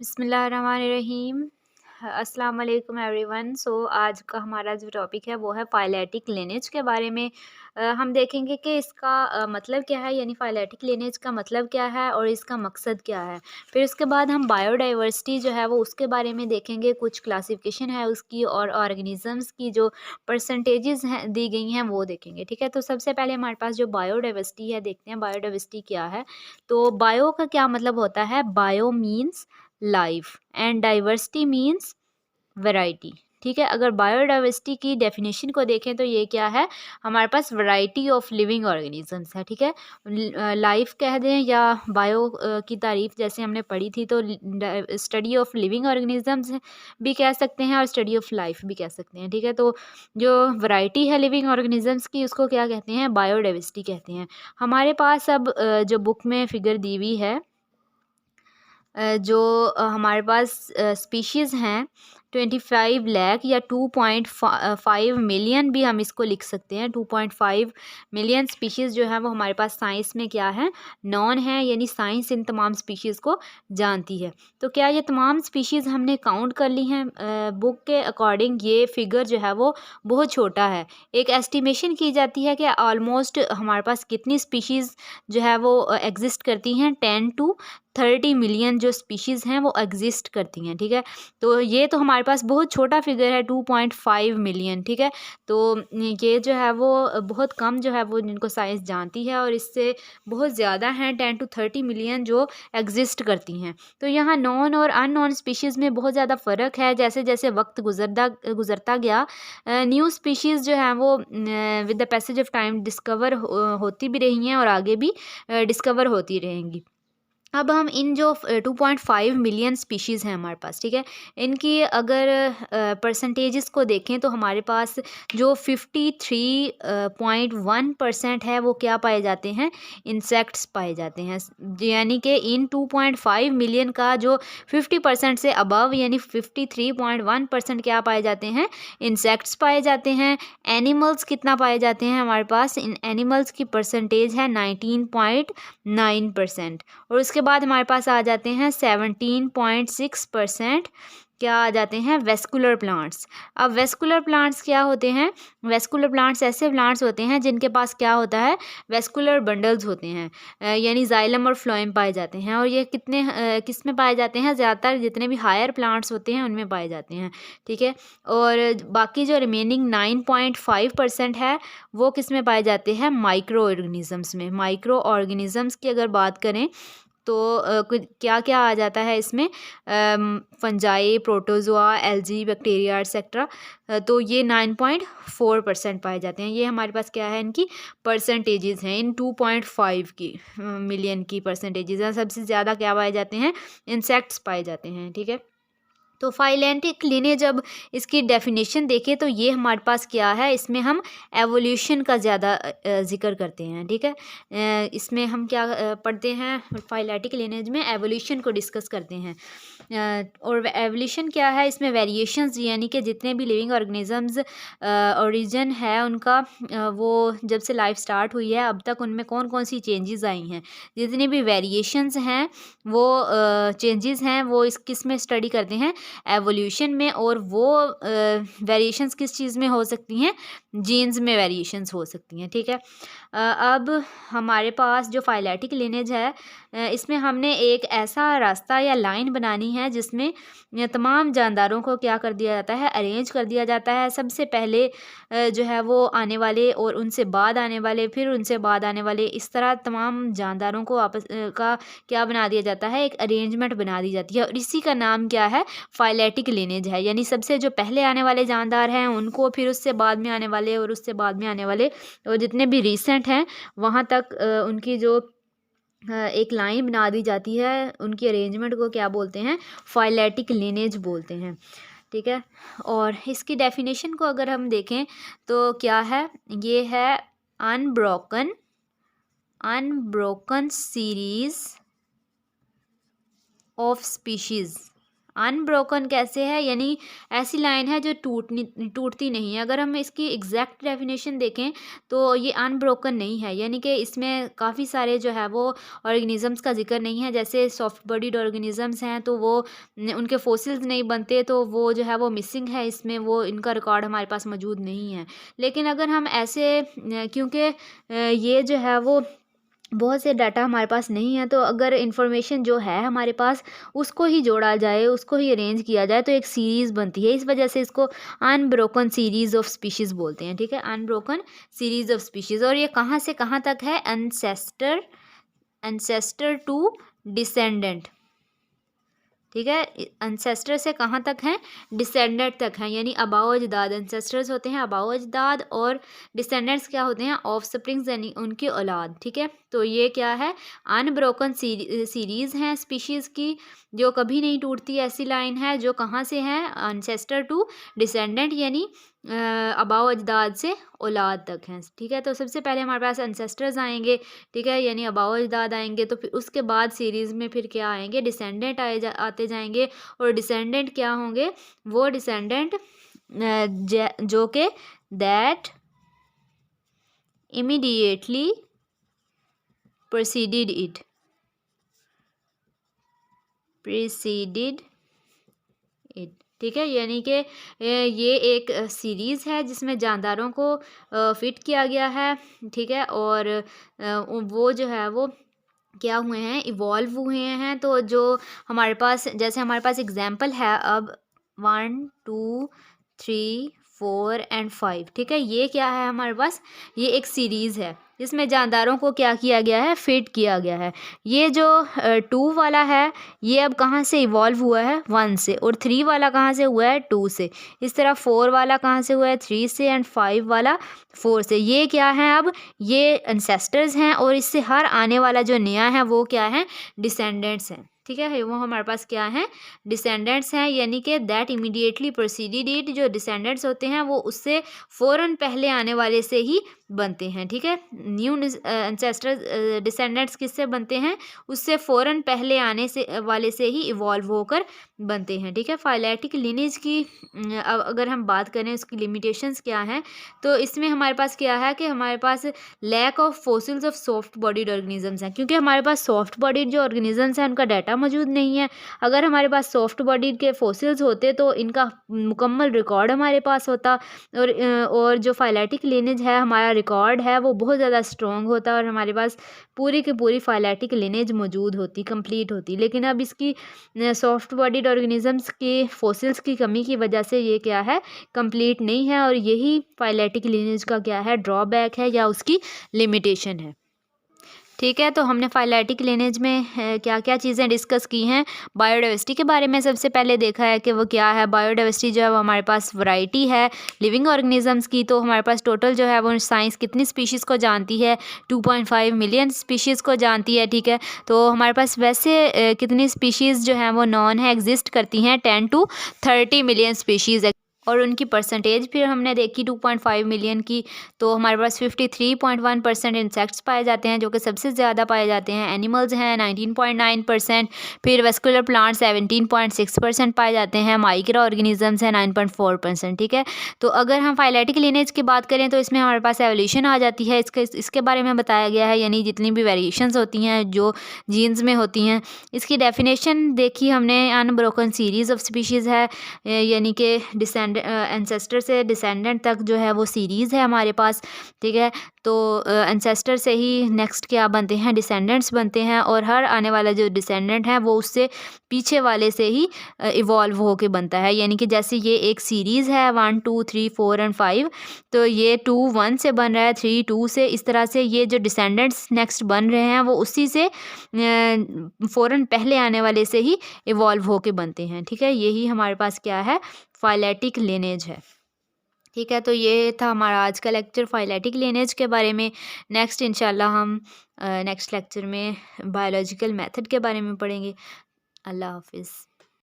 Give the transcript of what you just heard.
बिस्मिल्लाहिर्रहमानिर्रहीम। अस्सलाम वालेकुम एवरीवन। आज का हमारा जो टॉपिक है वो है फ़ाइलेटिक लिनेज के बारे में। हम देखेंगे कि इसका मतलब क्या है, यानी फ़ाइलेटिक लिनेज का मतलब क्या है और इसका मकसद क्या है। फिर उसके बाद हम बायोडाइवर्सिटी जो है वो उसके बारे में देखेंगे, कुछ क्लासिफिकेशन है उसकी और ऑर्गेनिज़म्स की जो परसेंटेजेस हैं दी गई हैं वो देखेंगे। ठीक है, तो सबसे पहले हमारे पास जो बायोडाइवर्सिटी है, देखते हैं बायोडाइवर्सिटी क्या है। तो बायो का क्या मतलब होता है? Bio means life and diversity means variety. ठीक है, अगर बायोडाइवर्सिटी की डेफिनेशन को देखें तो ये क्या है, हमारे पास वैरायटी ऑफ लिविंग ऑर्गेनिजम्स है। ठीक है, लाइफ कह दें या बायो की तारीफ जैसे हमने पढ़ी थी, तो स्टडी ऑफ लिविंग ऑर्गेनिजम्स भी कह सकते हैं और स्टडी ऑफ लाइफ भी कह सकते हैं। ठीक है, तो जो वैरायटी है लिविंग ऑर्गेनिजम्स की उसको क्या कहते हैं? बायोडाइवर्सिटी कहते हैं। हमारे पास अब जो बुक में फिगर दी हुई है, जो हमारे पास स्पीशीज़ हैं 25 लाख या 2.5 मिलियन भी हम इसको लिख सकते हैं। 2.5 मिलियन स्पीशीज़ जो है वो हमारे पास साइंस में क्या है, नॉन है, यानी साइंस इन तमाम स्पीशीज़ को जानती है। तो क्या ये तमाम स्पीशीज़ हमने काउंट कर ली हैं? बुक के अकॉर्डिंग ये फिगर जो है वो बहुत छोटा है। एक एस्टिमेशन की जाती है कि ऑलमोस्ट हमारे पास कितनी स्पीशीज़ जो है वो एग्जिस्ट करती हैं, 10 टू 30 मिलियन जो स्पीशीज़ हैं वो एग्जिस्ट करती हैं। ठीक है, तो ये तो हमारे पास बहुत छोटा फिगर है, 2.5 मिलियन। ठीक है, तो ये जो है वो बहुत कम जो है वो जिनको साइंस जानती है, और इससे बहुत ज़्यादा हैं 10 टू 30 मिलियन जो एग्जिस्ट करती हैं। तो यहाँ नॉन और अननोन स्पीशीज़ में बहुत ज़्यादा फ़र्क है। जैसे जैसे वक्त गुजरता गया, न्यू स्पीशीज़ जो हैं वो with the passage of time discover होती भी रही हैं और आगे भी डिस्कवर होती रहेंगी। अब हम इन जो 2.5 मिलियन स्पीशीज़ हैं हमारे पास, ठीक है, इनकी अगर परसेंटेजेस को देखें तो हमारे पास जो 53.1% है वो क्या पाए जाते हैं? इंसेक्ट्स पाए जाते हैं। यानी कि इन 2.5 मिलियन का जो 50% से अबव यानी 53.1% क्या पाए जाते हैं? इंसेक्ट्स पाए जाते हैं। एनिमल्स कितना पाए जाते हैं हमारे पास? इन एनिमल्स की परसेंटेज है 19.9%। और उसके बाद हमारे पास आ जाते हैं 17.6%, क्या आ जाते हैं? Vascular plants. अब वेस्कुलर प्लांट्स क्या होते हैं? वेस्कुलर प्लांट्स ऐसे प्लांट्स होते हैं जिनके पास क्या होता है? वेस्कुलर बंडल्स होते हैं, यानी जाइलम और फ्लोएम पाए जाते हैं। और ये किस में पाए जाते हैं? ज़्यादातर जितने भी हायर प्लांट्स होते हैं उनमें पाए जाते हैं। ठीक है, और बाकी जो रिमेनिंग 9.5% है वो किस में पाए जाते हैं? माइक्रो ऑर्गेनिजम्स में। माइक्रो ऑर्गेनिजम्स की अगर बात करें तो क्या क्या आ जाता है इसमें? Fungi, protozoa, algae, bacteria etcetera. तो ये 9.4% पाए जाते हैं। ये हमारे पास क्या है? इनकी परसेंटेजेस हैं इन 2.5 की मिलियन की परसेंटेजेस हैं। सबसे ज़्यादा क्या पाए जाते हैं? इंसेक्ट्स पाए जाते हैं। ठीक है, तो फाइलेटिक लिनेज जब इसकी डेफिनेशन देखें तो ये हमारे पास क्या है, इसमें हम एवोल्यूशन का ज़्यादा जिक्र करते हैं। ठीक है, इसमें हम क्या पढ़ते हैं? फाइलेटिक लिनेज में एवोल्यूशन को डिस्कस करते हैं। और एवोल्यूशन क्या है? इसमें वेरिएशंस, यानी कि जितने भी लिविंग ऑर्गेनिजम्स ओरिजिन है उनका, वो जब से लाइफ स्टार्ट हुई है अब तक उनमें कौन कौन सी चेंजेस आई हैं, जितनी भी वेरिएशंस हैं वो चेंजेस हैं वो इस किस में स्टडी करते हैं? एवोल्यूशन में। और वो वेरिएशंस किस चीज़ में हो सकती हैं? जीन्स में वेरिएशंस हो सकती हैं। ठीक है, अब हमारे पास जो फाइलेटिक लिनेज है, इसमें हमने एक ऐसा रास्ता या लाइन बनानी है जिसमें तमाम जानदारों को क्या कर दिया जाता है? अरेंज कर दिया जाता है। सबसे पहले जो है वो आने वाले, और उनसे बाद आने वाले, फिर उनसे बाद आने वाले, इस तरह तमाम जानदारों को आपस का क्या बना दिया जाता है? एक अरेंजमेंट बना दी जाती है, और इसी का नाम क्या है? फाइलेटिक लिनेज है। यानी सबसे जो पहले आने वाले जानदार हैं उनको, फिर उससे बाद में आने वाले, और उससे बाद में आने वाले, और जितने भी रिसेंट हैं वहाँ तक उनकी जो एक लाइन बना दी जाती है, उनकी अरेंजमेंट को क्या बोलते हैं? फाइलेटिक लिनेज बोलते हैं। ठीक है, और इसकी डेफिनेशन को अगर हम देखें तो क्या है? ये है unbroken series of species. Unbroken कैसे है, यानी ऐसी लाइन है जो टूटती नहीं है। अगर हम इसकी एग्जैक्ट डेफिनेशन देखें तो ये अनब्रोकन नहीं है, यानी कि इसमें काफ़ी सारे जो है वो ऑर्गेनिजम्स का जिक्र नहीं है। जैसे सॉफ्ट बॉडीड ऑर्गेनिजम्स हैं तो वो उनके फोसिल्स नहीं बनते, तो वो जो है वो मिसिंग है इसमें, वो इनका रिकॉर्ड हमारे पास मौजूद नहीं है। लेकिन अगर हम ऐसे क्योंकि ये जो है वो बहुत से डाटा हमारे पास नहीं है, तो अगर इन्फॉर्मेशन जो है हमारे पास उसको ही जोड़ा जाए, उसको ही अरेंज किया जाए तो एक सीरीज़ बनती है। इस वजह से इसको अनब्रोकन सीरीज़ ऑफ स्पीशीज़ बोलते हैं, ठीक है, अनब्रोकन सीरीज़ ऑफ स्पीशीज़। और ये कहाँ से कहाँ तक है, एंसेस्टर टू डिसेंडेंट, ठीक है, एंसेस्टर से कहाँ तक हैं, डिसेंडेंट तक हैं, यानी आबाओ अजदाद। एंसेस्टर्स होते हैं आबाओ अजदाद और डिसेंडेंट्स क्या होते हैं, ऑफ स्प्रिंग्स, यानी उनकी औलाद, ठीक है। तो ये क्या है, अनब्रोकन सीरीज़ हैं स्पीशीज़ की जो कभी नहीं टूटती, ऐसी लाइन है जो कहाँ से है, एंसेस्टर टू डिसेंडेंट, यानी आबाओ अजदाद से औलाद तक हैं, ठीक है। तो सबसे पहले हमारे पास एंसेस्टर्स आएंगे, ठीक है, यानी आबाओ अजदाद आएंगे, तो फिर उसके बाद सीरीज़ में फिर क्या आएंगे, डिसेंडेंट आते जाएंगे। और डिसेंडेंट क्या होंगे, वो डिसेंडेंट जो कि दैट इमीडिएटली प्रीसीडेड इट, ठीक है, यानी कि ये एक सीरीज़ है जिसमें जानदारों को फिट किया गया है, ठीक है। और वो जो है वो क्या हुए हैं, इवॉल्व हुए हैं। तो जो हमारे पास, जैसे हमारे पास एग्जाम्पल है अब 1 2 3 4 एंड 5, ठीक है, ये क्या है हमारे पास, ये एक सीरीज़ है जिसमें जानदारों को क्या किया गया है, फिट किया गया है। ये जो 2 वाला है ये अब कहाँ से इवॉल्व हुआ है, 1 से, और 3 वाला कहाँ से हुआ है, 2 से। इस तरह 4 वाला कहाँ से हुआ है, 3 से, एंड 5 वाला 4 से। ये क्या है, अब ये एंसेस्टर्स हैं और इससे हर आने वाला जो नया है वो क्या है, डिसेंडेंट्स हैं, ठीक है। वो हमारे पास क्या है, डिसेंडेंट्स हैं, यानी कि दैट इमीडिएटली प्रोसीडेड इट, जो डिसेंडेंट्स होते हैं वो उससे फ़ौरन पहले आने वाले से ही बनते हैं, ठीक है। न्यू एंसेस्टर डिसेंडेंट्स किससे बनते हैं, उससे फ़ौरन पहले आने से वाले से ही इवॉल्व होकर बनते हैं, ठीक है। फाइलेटिक लिनेज की अगर हम बात करें उसकी लिमिटेशंस क्या हैं, तो इसमें हमारे पास क्या है कि हमारे पास lack of fossils of soft bodied organisms हैं, क्योंकि हमारे पास सॉफ्ट बॉडीड जो ऑर्गेनिजम्स हैं उनका डाटा मौजूद नहीं है। अगर हमारे पास सॉफ्ट बॉडीड के फोसिल्स होते तो इनका मुकम्मल रिकॉर्ड हमारे पास होता, और जो फाइलेटिक लिनेज है, हमारा रिकॉर्ड है वो बहुत ज़्यादा स्ट्रॉन्ग होता और हमारे पास पूरी की पूरी फाइलेटिक लिनेज मौजूद होती, कंप्लीट होती। लेकिन अब इसकी सॉफ्ट बॉडीड ऑर्गेनिजम्स के फोसिल्स की कमी की वजह से ये क्या है, कंप्लीट नहीं है, और यही फाइलेटिक लिनेज का क्या है, ड्रॉबैक है या उसकी लिमिटेशन है, ठीक है। तो हमने फाइलेटिक लिनेज में क्या क्या चीज़ें डिस्कस की हैं। बायोडाइवर्सिटी के बारे में सबसे पहले देखा है कि वो क्या है। बायोडाइवर्सिटी जो है वो हमारे पास वैरायटी है लिविंग ऑर्गेनिजम्स की। तो हमारे पास टोटल जो है वो साइंस कितनी स्पीशीज़ को जानती है, 2.5 मिलियन स्पीशीज़ को जानती है, ठीक है। तो हमारे पास वैसे कितनी स्पीशीज़ जो हैं वो नॉन है, एग्जिस्ट करती हैं 10 to 30 मिलियन स्पीशीज़, और उनकी परसेंटेज फिर हमने देखी 2.5 मिलियन की। तो हमारे पास 53.1% इंसेक्ट्स पाए जाते हैं जो कि सबसे ज़्यादा पाए जाते हैं। एनिमल्स हैं 19.9%, फिर वेस्कुलर प्लांट 17.6% पाए जाते हैं। माइक्रो ऑर्गेनिजम्स हैं 9.4%, ठीक है। तो अगर हम फाइलेटिक लिनेज की बात करें तो इसमें हमारे पास एवोल्यूशन आ जाती है, इसके बारे में बताया गया है, यानी जितनी भी वेरिएशंस होती हैं जो जीन्स में होती हैं। इसकी डेफिनेशन देखी हमने, अनब्रोकन सीरीज़ ऑफ स्पीशीज़ है, यानी कि एंसेस्टर से डिसेंडेंट तक जो है वो सीरीज़ है हमारे पास, ठीक है। तो एंसेस्टर से ही नेक्स्ट क्या बनते हैं, डिसेंडेंट्स बनते हैं, और हर आने वाला जो डिसेंडेंट है वो उससे पीछे वाले से ही इवॉल्व होके बनता है। यानी कि जैसे ये एक सीरीज़ है 1 2 3 4 एंड 5, तो ये 2 1 से बन रहा है, 3 2 से, इस तरह से ये जो डिसेंडेंट्स नेक्स्ट बन रहे हैं वो उसी से फ़ौरन पहले आने वाले से ही इवॉल्व होके बनते हैं, ठीक है। यही हमारे पास क्या है, फाइलेटिक लिनेज है, ठीक है। तो ये था हमारा आज का लेक्चर फाइलेटिक लिनेज के बारे में। नेक्स्ट इंशाल्लाह हम नेक्स्ट लेक्चर में बायोलॉजिकल मेथड के बारे में पढ़ेंगे। अल्लाह हाफिज़।